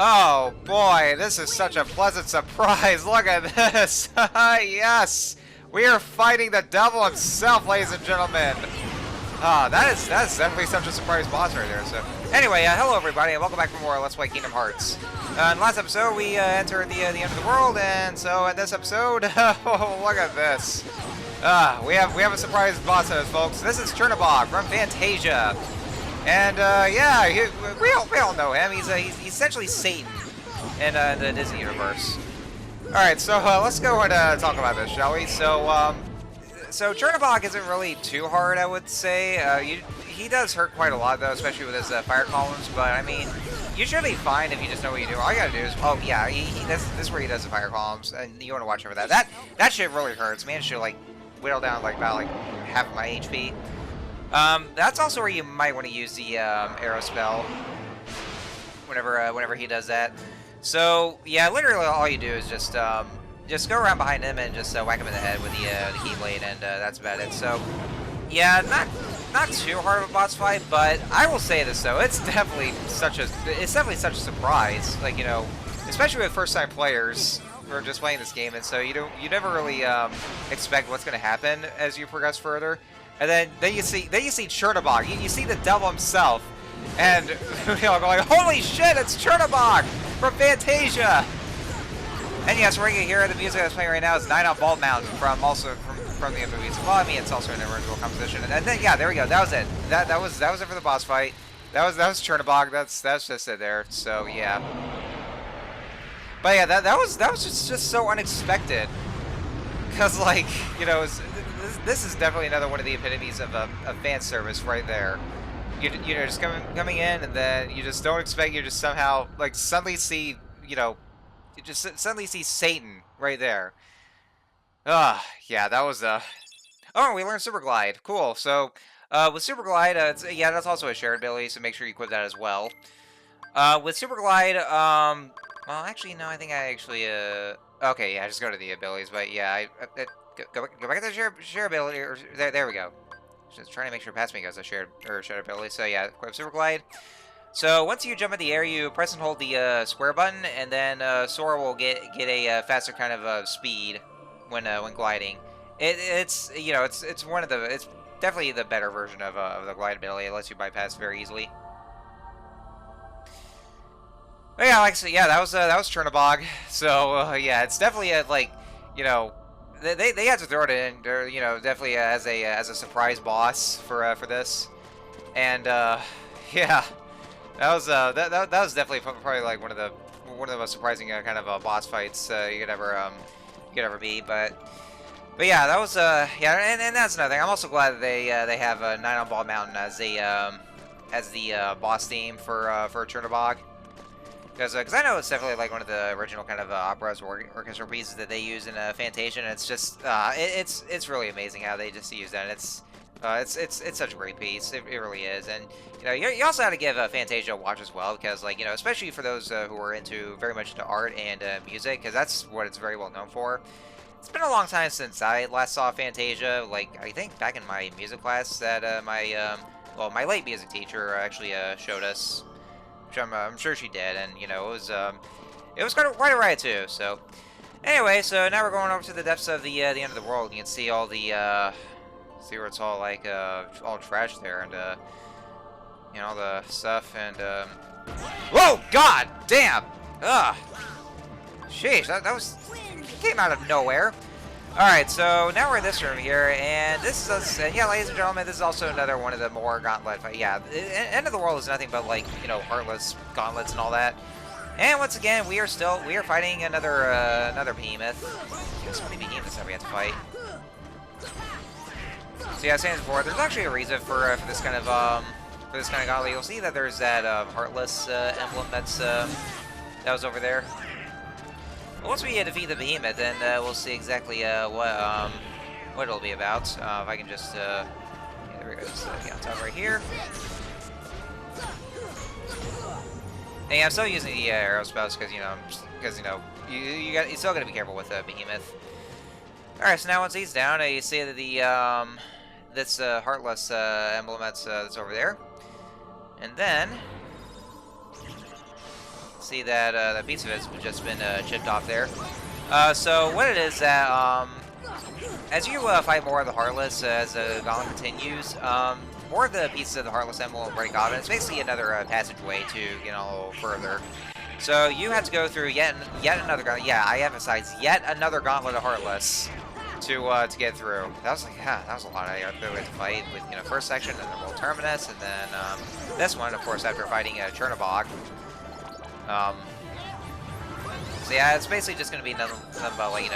Oh boy, this is such a pleasant surprise. Look at this. Yes, we are fighting the devil himself, ladies and gentlemen. That's definitely such a surprise boss right there. So anyway, hello everybody, and welcome back for more Let's Play Kingdom Hearts. In the last episode, we entered the end of the world, and so in this episode, oh, look at this. We have a surprise boss in us, folks. This is Chernobog from Fantasia. And yeah, we all know him. He's essentially Satan in the Disney universe. All right, so let's go and talk about this, shall we? So Chernobog isn't really too hard, I would say. He does hurt quite a lot though, especially with his fire columns. But I mean, you should be fine if you just know what you do. All you gotta do is, oh yeah, this is where he does the fire columns, and you want to watch over that. That shit really hurts. Man, should like whittle down like about like half of my HP. That's also where you might want to use the arrow spell whenever he does that. So yeah, literally all you do is just go around behind him and just whack him in the head with the Keyblade, and that's about it. So yeah, not too hard of a boss fight, but I will say this though, it's definitely such a surprise. Like, you know, especially with first time players who are just playing this game, and so you never really expect what's going to happen as you progress further. And then you see Chernobog. You see the devil himself, and you know, going, holy shit, it's Chernobog from Fantasia. And yes, we're gonna hear the music that's playing right now is 9 on Bald Mountain from the movies. Well, I mean, it's also an original composition. And then yeah, there we go. That was it. That was it for the boss fight. That was Chernobog. That's just it there. So yeah. But yeah, that was just so unexpected. Cause like, you know, this is definitely another one of the epitomes of fan service right there. You know, just coming in, and then you just don't expect, you just somehow like suddenly see, you know, you just suddenly see Satan right there. Yeah, that was oh, we learned Super Glide. Cool. So with Super Glide, yeah, that's also a shared ability, so make sure you equip that as well. With Super Glide, well, actually, no, I think I actually okay, yeah, just go to the abilities, but yeah, go back to the share ability, or there we go. Just trying to make sure past me goes a shared ability. So yeah, equip Super Glide. So once you jump in the air, you press and hold the square button, and then Sora will get a faster kind of speed when gliding. It's you know, it's definitely the better version of the glide ability. It lets you bypass very easily. But yeah, like I said, yeah, that was Chernobog. So yeah, it's definitely like, you know, they had to throw it in, or, you know, definitely as a surprise boss for this, and yeah, that was definitely probably like one of the most surprising kind of boss fights you could ever be. But yeah, that was yeah, and that's another thing. I'm also glad that they have 9 on Bald Mountain as the boss theme for Chernobog. Because I know it's definitely like one of the original kind of operas or orchestra pieces that they use in Fantasia, and it's just it's really amazing how they just use that. It's such a great piece. It really is. And you know, you also have to give Fantasia a watch as well, because like, you know, especially for those who are very much into art and music, because that's what it's very well known for. It's been a long time since I last saw Fantasia. Like, I think back in my music class that my late music teacher actually showed us. Which I'm sure she did, and you know, it was quite a ride too. So anyway, so now we're going over to the depths of the end of the world. You can see all the see where it's all like all trash there, and you know, all the stuff, and whoa, god damn, sheesh, that came out of nowhere. Alright, so now we're in this room here, and this is, yeah, ladies and gentlemen, this is also another one of the more gauntlet fight. Yeah, End of the World is nothing but, like, you know, Heartless gauntlets and all that. And once again, we are fighting another behemoth. There's so many behemoths that we have to fight. So yeah, saying before, there's actually a reason for this kind of gauntlet. You'll see that there's that Heartless emblem that was over there. Once we defeat the behemoth, then we'll see exactly what it'll be about. If I can just, yeah, there we go. Just, on top right here. And yeah, I'm still using the arrow spells because you know, you still gotta be careful with the behemoth. All right, so now once he's down, you see that the this Heartless emblem that's over there, and then. See that that piece of it's just been chipped off there. So what it is that as you fight more of the Heartless as the gauntlet continues, more of the pieces of the Heartless emblem will break off, and it's basically another passageway to get a little further. So you have to go through yet another gauntlet. Yeah, I emphasize yet another gauntlet of Heartless to get through. That was like, yeah, that was a lot. I had to fight with first section and then World Terminus, and then this one, of course, after fighting Chernobog. So yeah, it's basically just going to be nothing but like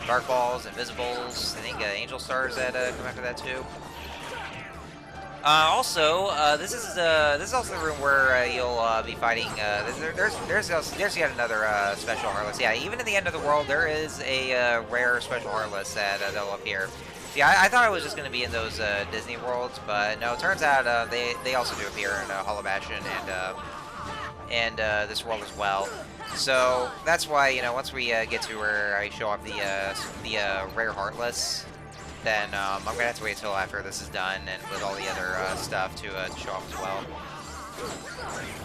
Dark Balls, Invisibles. I think Angel Stars that come after that too. Also, this is also the room where you'll be fighting. There's yet another special Heartless. Yeah, even at the end of the world, there is a rare special Heartless that'll appear. Yeah, I thought it was just going to be in those Disney worlds, but no. It turns out they also do appear in Hollow Bastion and this world as well. So that's why once we get to where I show off the rare Heartless. Then I'm gonna have to wait until after this is done and with all the other stuff to show off as well,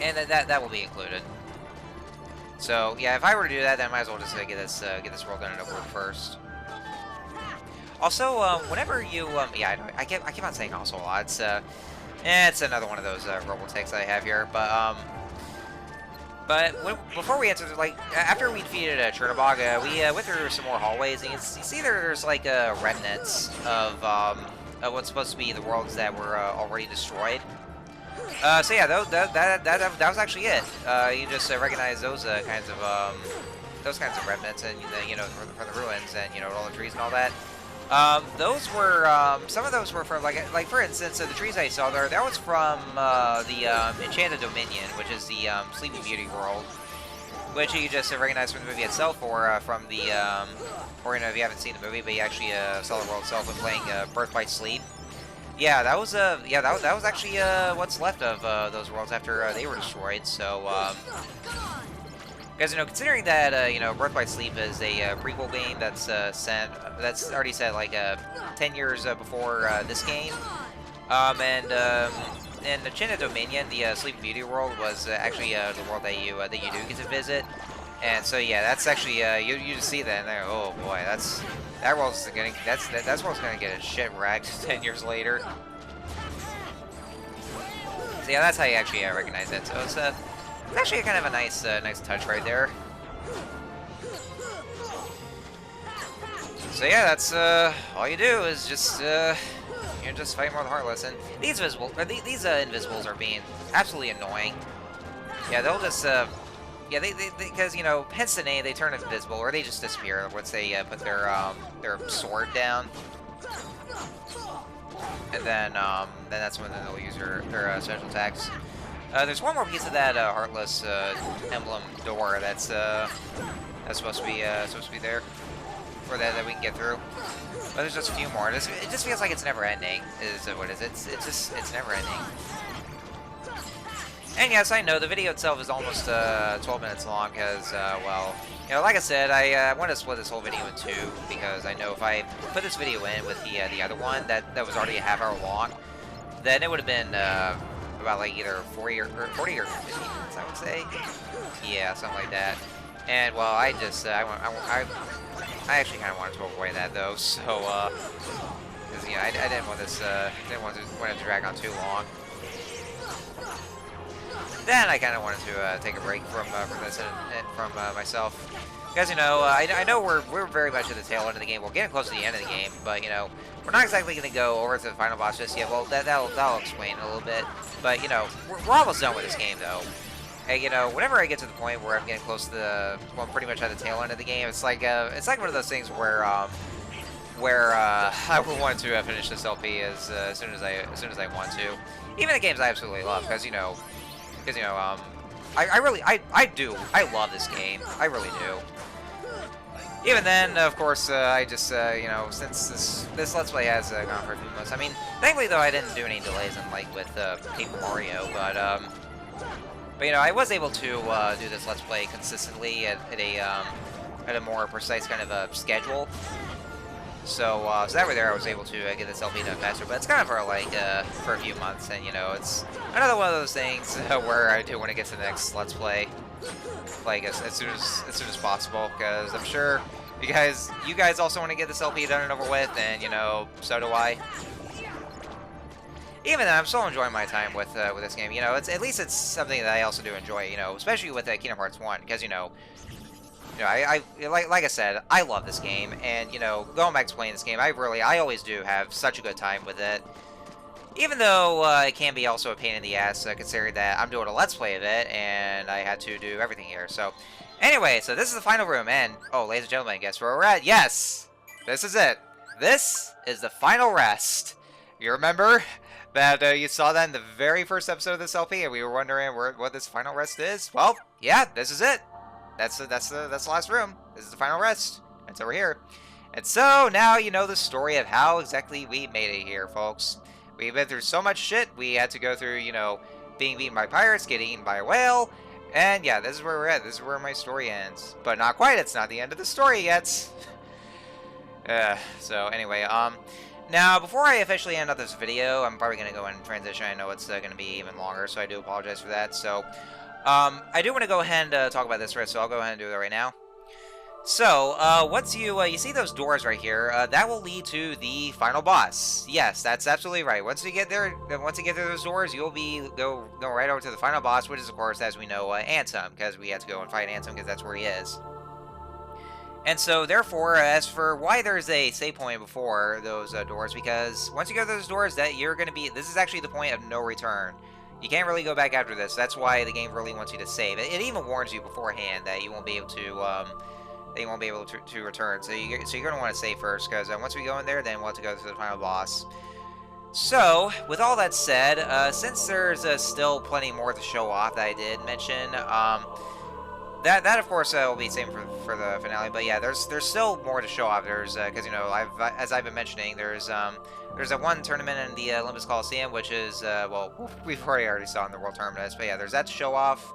and that will be included. So yeah, if I were to do that, then I might as well just get this world done and over first. Also, whenever you yeah, I keep on saying also a lot. It's another one of those robotics I have here, but before we enter, like, after we defeated Chernobog, we went through some more hallways, and you see there's like remnants of what's supposed to be the worlds that were already destroyed. So yeah, that was actually it. You just recognize those kinds of remnants, and from the ruins, and all the trees and all that. Those were some of those were from like for instance, the trees I saw there. That was from the Enchanted Dominion, which is the Sleeping Beauty world, which you just recognize from the movie itself, or from the or if you haven't seen the movie, but you actually saw the world itself when playing Birth by Sleep. Yeah, that was that was actually what's left of those worlds after they were destroyed. So. Because considering that Birth by Sleep is a prequel game that's already set like 10 years before this game, and the Enchanted Dominion, the Sleeping Beauty world, was actually the world that you do get to visit, and so yeah, that's actually you just see that and there. Oh boy, that world's gonna get its shit wrecked 10 years later. So yeah, that's how you actually recognize it. So it's actually kind of a nice touch right there. So yeah, that's all you do is just just fight more of the Heartless, and these Invisibles are being absolutely annoying. Yeah, they'll just yeah, they because hence the name, they turn invisible or they just disappear once they put their sword down, and then that's when they'll use their special attacks. There's one more piece of that Heartless emblem door that's supposed to be there, or that we can get through. But there's just a few more. It just feels like it's never ending. What is it? It's never ending. And yes, I know the video itself is almost 12 minutes long because well, like I said, I want to split this whole video in two because I know if I put this video in with the other one that was already a half hour long, then it would have been about like either 40 or 50 minutes, I would say. Yeah, something like that. And well, I actually kind of wanted to avoid that though, so because I didn't want this want it to drag on too long. Then I kind of wanted to take a break from this and from myself, because I know we're very much at the tail end of the game. We're getting close to the end of the game, but we're not exactly going to go over to the final boss just yet. Well, that'll explain a little bit. But we're almost done with this game though. Hey, whenever I get to the point where I'm getting close to pretty much at the tail end of the game, it's like one of those things where I will want to finish this LP as soon as I want to. Even the games I absolutely love, because I love this game. I really do. Even then, of course, I just, since this Let's Play has gone for a few months. I mean, thankfully, though, I didn't do any delays unlike with Paper Mario, but I was able to do this Let's Play consistently at a more precise kind of schedule. So that way there, I was able to get this LP done faster. But it's kind of for a few months, and it's another one of those things where I do want to get to the next Let's Play. like as soon as possible, because I'm sure you guys also want to get this LP done and over with, and you know, so do I. Even then, I'm still enjoying my time with this game. You know, at least it's something that I also do enjoy. You know, especially with Kingdom Hearts 1, because you know, I like I said, I love this game, and you know, going back to playing this game, I always do have such a good time with it. Even though it can be also a pain in the ass, considering that I'm doing a Let's Play of it, and I had to do everything here. So, anyway, so this is the final room, and, oh, ladies and gentlemen, guess where we're at? Yes! This is it. This is the final rest. You remember that you saw that in the very first episode of this LP, and we were wondering what this final rest is? Well, yeah, this is it. That's the last room. This is the final rest. It's over here. And so, now you know the story of how exactly we made it here, folks. We've been through so much shit. We had to go through, you know, being beaten by pirates, getting eaten by a whale, and yeah, this is where we're at. This is where my story ends. But not quite. It's not the end of the story yet. So anyway, now before I officially end up this video, I'm probably gonna go and transition. I know it's gonna be even longer, so I do apologize for that. So, I do want to go ahead and talk about this first, so I'll go ahead and do that right now. So, once you see those doors right here, that will lead to the final boss. Yes, that's absolutely right. Once you get there, through those doors, you'll go right over to the final boss, which is, of course, as we know, Ansem, because we had to go and fight Ansem, because that's where he is. And so, therefore, as for why there's a save point before those doors, because once you go through those doors, this is actually the point of no return. You can't really go back after this. That's why the game really wants you to save. It even warns you beforehand that you won't be able to return. So you're going to want to save first, because once we go in there, then we'll have to go to the final boss. So, with all that said, since there's still plenty more to show off that I did mention, that of course will be saved for the finale. But yeah, there's still more to show off. There's because you know, as I've been mentioning, there's that one tournament in the Olympus Coliseum, which is well, we've already saw in the World Tournaments. But yeah, there's that to show off.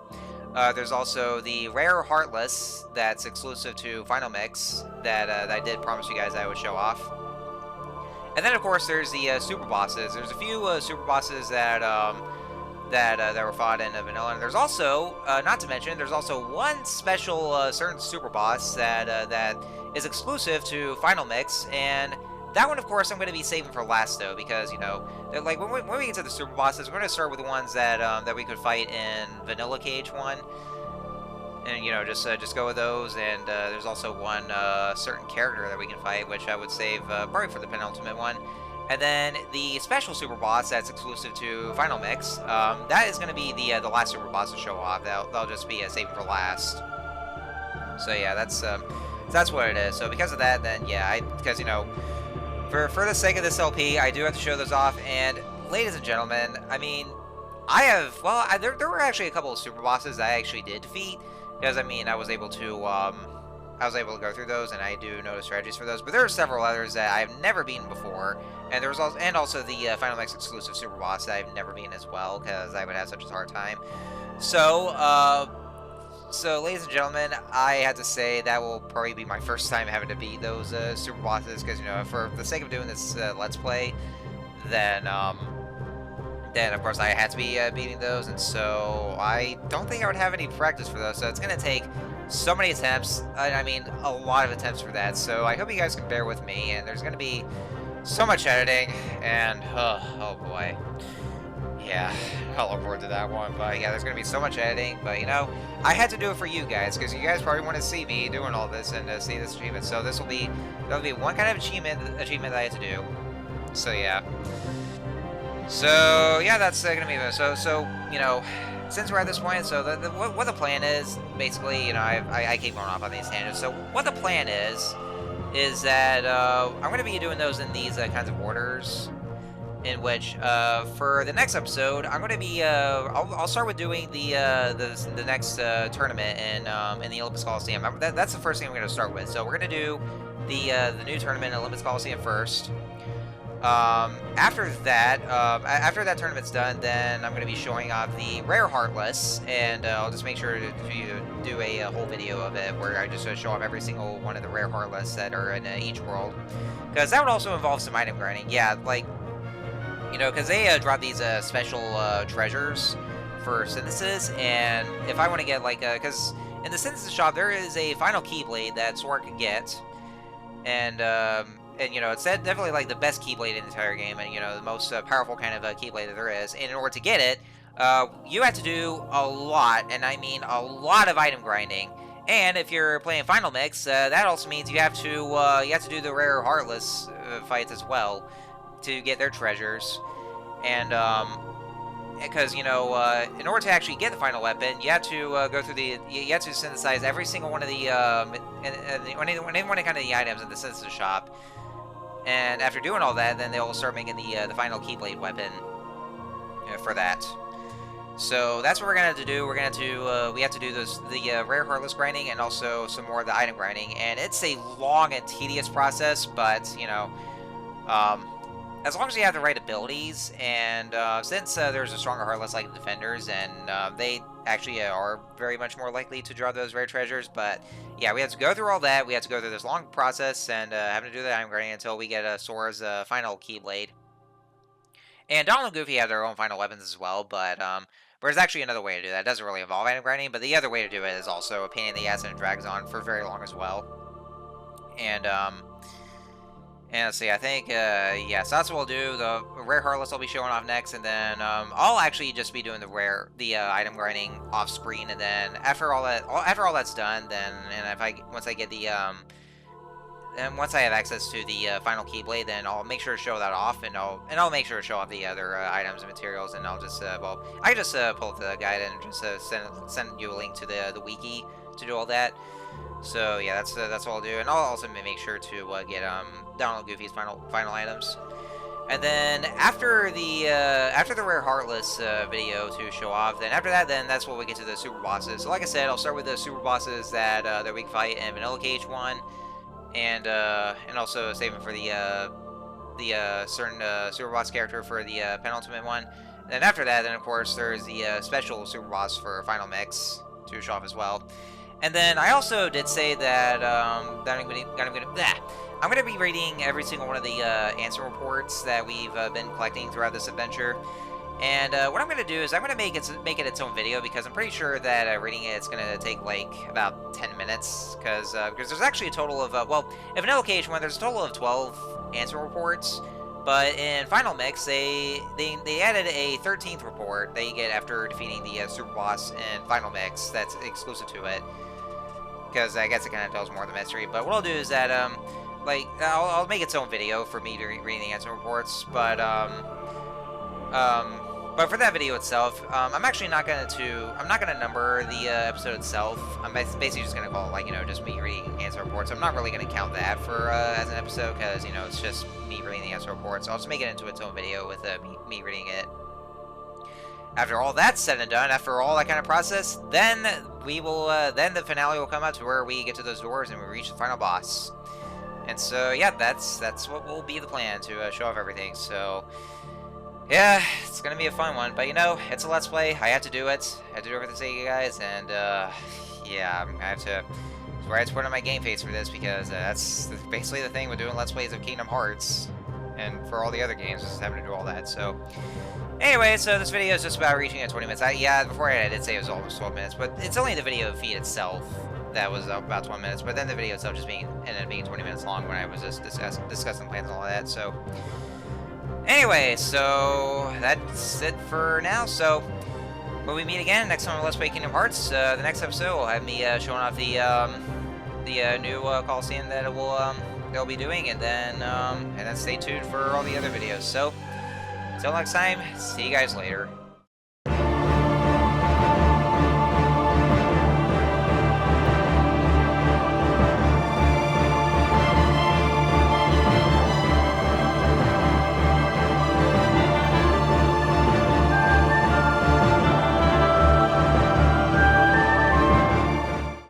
There's also the rare Heartless that's exclusive to Final Mix that I did promise you guys I would show off. And then, of course, there's the super bosses. There's a few super bosses that were fought in Vanilla. And there's also, not to mention, there's also one special certain super boss that is exclusive to Final Mix, and that one, of course, I'm going to be saving for last, though, because, you know, like, when we get to the super bosses, we're going to start with the ones that we could fight in Vanilla Cage 1. And, you know, just go with those, and there's also one certain character that we can fight, which I would save probably for the penultimate one. And then the special super boss that's exclusive to Final Mix, that is going to be the last super boss to show off. They'll just be saving for last. So, yeah, that's what it is. So, because of that, then, yeah, because, you know, for the sake of this LP, I do have to show those off, and ladies and gentlemen, I mean, there were actually a couple of super bosses that I actually did defeat, because, I mean, I was able to go through those, and I do know the strategies for those, but there are several others that I've never beaten before, and also the Final Mix exclusive super boss that I've never beaten as well, because I would have such a hard time. So, ladies and gentlemen, I had to say that will probably be my first time having to beat those super bosses, because, you know, for the sake of doing this Let's Play, then of course, I had to be beating those, and so I don't think I would have any practice for those, so it's going to take so many attempts, I mean, a lot of attempts for that, so I hope you guys can bear with me, and there's going to be so much editing, and, oh boy. Yeah, I'll look forward to that one, but yeah, there's going to be so much editing, but you know, I had to do it for you guys, because you guys probably want to see me doing all this and see this achievement, so that'll be one kind of achievement that I had to do, so yeah. So, yeah, that's going to be it. So, you know, since we're at this point, so what the plan is, basically, you know, I keep going off on these tangents, so what the plan is that I'm going to be doing those in these kinds of orders, in which, for the next episode, I'm going to be, I'll start with doing the next tournament in the Olympus Coliseum. That's the first thing I'm going to start with. So we're going to do the new tournament in Olympus Coliseum first. After that tournament's done, then I'm going to be showing off the rare Heartless, and I'll just make sure to do a whole video of it where I just show off every single one of the rare Heartless that are in each world. Because that would also involve some item grinding. Yeah, like, you know, because they drop these special treasures for synthesis, and if I want to get like because in the synthesis shop there is a final keyblade that Sora can get, and you know, it's definitely like the best keyblade in the entire game, and you know, the most powerful kind of keyblade that there is. And in order to get it, you have to do a lot, and I mean a lot of item grinding. And if you're playing Final Mix, that also means you have to do the rare Heartless fights as well to get their treasures. And because you know, in order to actually get the final weapon, you have to go through you have to synthesize every single one of the any one of kind of the items in the synthesis shop. And after doing all that, then they'll start making the final Keyblade weapon for that. So that's what we're gonna have to do. We're gonna we have to do the rare Heartless grinding and also some more of the item grinding. And it's a long and tedious process, but you know, as long as you have the right abilities, and since there's a stronger Heartless like defenders, and they actually are very much more likely to draw those rare treasures. But yeah, we have to go through all that. We have to go through this long process and having to do the item grinding until we get Sora's final Keyblade. And Donald and Goofy have their own final weapons as well, but there's actually another way to do that. It doesn't really involve item grinding, but the other way to do it is also a pain in the ass and it drags on for very long as well. And let's see, I think, yeah, so that's what we'll do. The rare Heartless I'll be showing off next, and then I'll actually just be doing the item grinding off screen, and then after all that's done, then once I get the and once I have access to the final Keyblade, then I'll make sure to show that off, and I'll make sure to show off the other items and materials, and I'll just well, I just pull up the guide and just send you a link to the wiki to do all that. So yeah, that's what I'll do, and I'll also make sure to get Donald and Goofy's final items. And then after the rare Heartless video to show off, then after that, then that's when we get to the super bosses. So like I said, I'll start with the super bosses that we can fight in Vanilla Cage 1. And also save him for the certain super boss character for the penultimate one. And then after that, then of course there's the special super boss for Final Mix to show off as well. And then I also did say that I'm gonna be reading every single one of the answer reports that we've been collecting throughout this adventure. And what I'm going to do is I'm going to make it its own video, because I'm pretty sure that reading it's going to take like about 10 minutes, because there's actually a total of, well, in Vanilla Cage 1 there's a total of 12 answer reports, but in Final Mix they added a 13th report that you get after defeating the super boss in Final Mix that's exclusive to it, because I guess it kind of tells more of the mystery. But what I'll do is that, like, I'll make its own video for me to reading the answer reports, but for that video itself, I'm actually not gonna number the episode itself. I'm basically just gonna call it, like, you know, just me reading answer reports. I'm not really gonna count that for as an episode, because, you know, it's just me reading the answer reports. So I'll just make it into its own video with me reading it. After all that's said and done, after all that kind of process, then we will then the finale will come out to where we get to those doors and we reach the final boss. And so yeah, that's what will be the plan, to show off everything. So yeah, it's gonna be a fun one, but you know, it's a Let's Play. I have to do it. I have to do everything for you guys, and yeah, I have to put on my game face for this, because that's basically the thing with doing Let's Plays of Kingdom Hearts, and for all the other games, is having to do all that. So anyway, so this video is just about reaching at 20 minutes. Yeah, before I did say it was almost 12 minutes, but it's only the video feed itself that was about 12 minutes, but then the video itself just ended up being 20 minutes long when I was just discussing plans and all that. So anyway, so that's it for now. So when we meet again next time on Let's Play Kingdom Hearts, the next episode will have me showing off the new Coliseum that they'll be doing, and then stay tuned for all the other videos. So until next time, see you guys later.